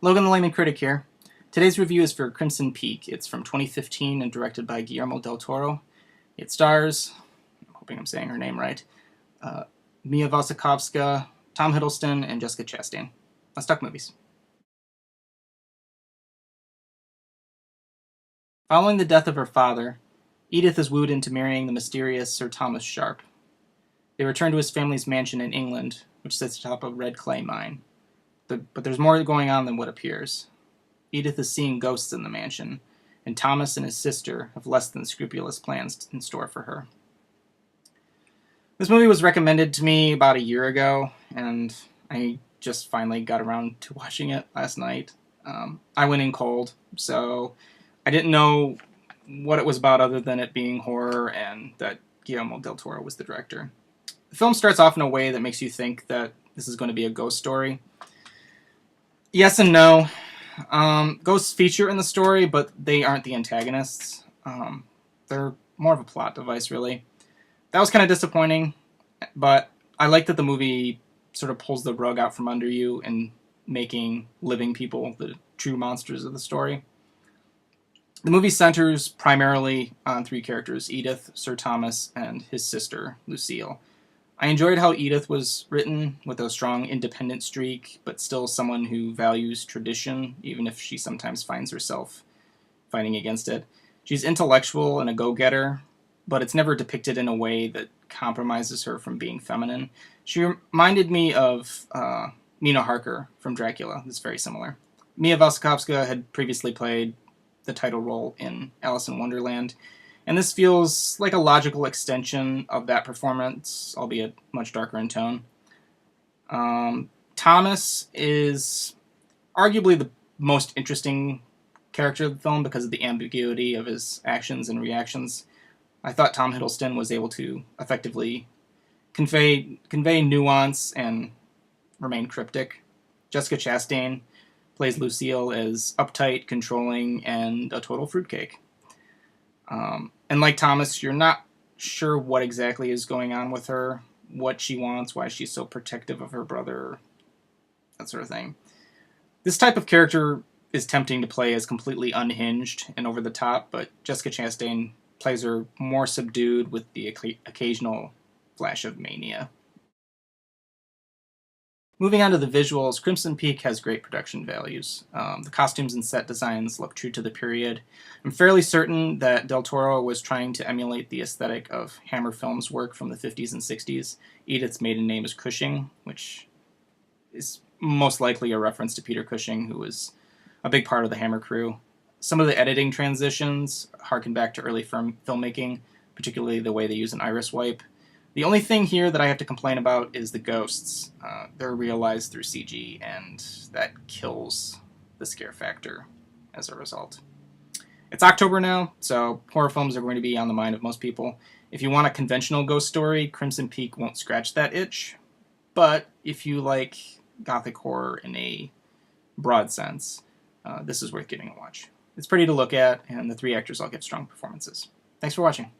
Logan the Layman Critic here. Today's review is for Crimson Peak. It's from 2015 and directed by Guillermo del Toro. It stars, I'm hoping I'm saying her name right, Mia Wasikowska, Tom Hiddleston, and Jessica Chastain. Let's talk movies. Following the death of her father, Edith is wooed into marrying the mysterious Sir Thomas Sharp. They return to his family's mansion in England, which sits atop a red clay mine. But there's more going on than what appears. Edith is seeing ghosts in the mansion, and Thomas and his sister have less than scrupulous plans in store for her. This movie was recommended to me about a year ago, and I just finally got around to watching it last night. I went in cold, so I didn't know what it was about other than it being horror and that Guillermo del Toro was the director. The film starts off in a way that makes you think that this is going to be a ghost story. Yes and no. Ghosts feature in the story, but they aren't the antagonists. They're more of a plot device, really. That was kind of disappointing, but I like that the movie sort of pulls the rug out from under you and making living people the true monsters of the story. The movie centers primarily on three characters: Edith, Sir Thomas, and his sister, Lucille. I enjoyed how Edith was written, with a strong independent streak, but still someone who values tradition, even if she sometimes finds herself fighting against it. She's intellectual and a go-getter, but it's never depicted in a way that compromises her from being feminine. She reminded me of Nina Harker from Dracula. It's very similar. Mia Wasikowska had previously played the title role in Alice in Wonderland, and this feels like a logical extension of that performance, albeit much darker in tone. Thomas is arguably the most interesting character of the film because of the ambiguity of his actions and reactions. I thought Tom Hiddleston was able to effectively convey nuance and remain cryptic. Jessica Chastain plays Lucille as uptight, controlling, and a total fruitcake. And like Thomas, you're not sure what exactly is going on with her, what she wants, why she's so protective of her brother, that sort of thing. This type of character is tempting to play as completely unhinged and over the top, but Jessica Chastain plays her more subdued with the occasional flash of mania. Moving on to the visuals, Crimson Peak has great production values. The costumes and set designs look true to the period. I'm fairly certain that Del Toro was trying to emulate the aesthetic of Hammer Films' work from the 50s and 60s. Edith's maiden name is Cushing, which is most likely a reference to Peter Cushing, who was a big part of the Hammer crew. Some of the editing transitions harken back to early filmmaking, particularly the way they use an iris wipe. The only thing here that I have to complain about is the ghosts. They're realized through CG, and that kills the scare factor as a result. It's October now, so horror films are going to be on the mind of most people. If you want a conventional ghost story, Crimson Peak won't scratch that itch. But if you like gothic horror in a broad sense, this is worth giving a watch. It's pretty to look at, and the three actors all give strong performances. Thanks for watching.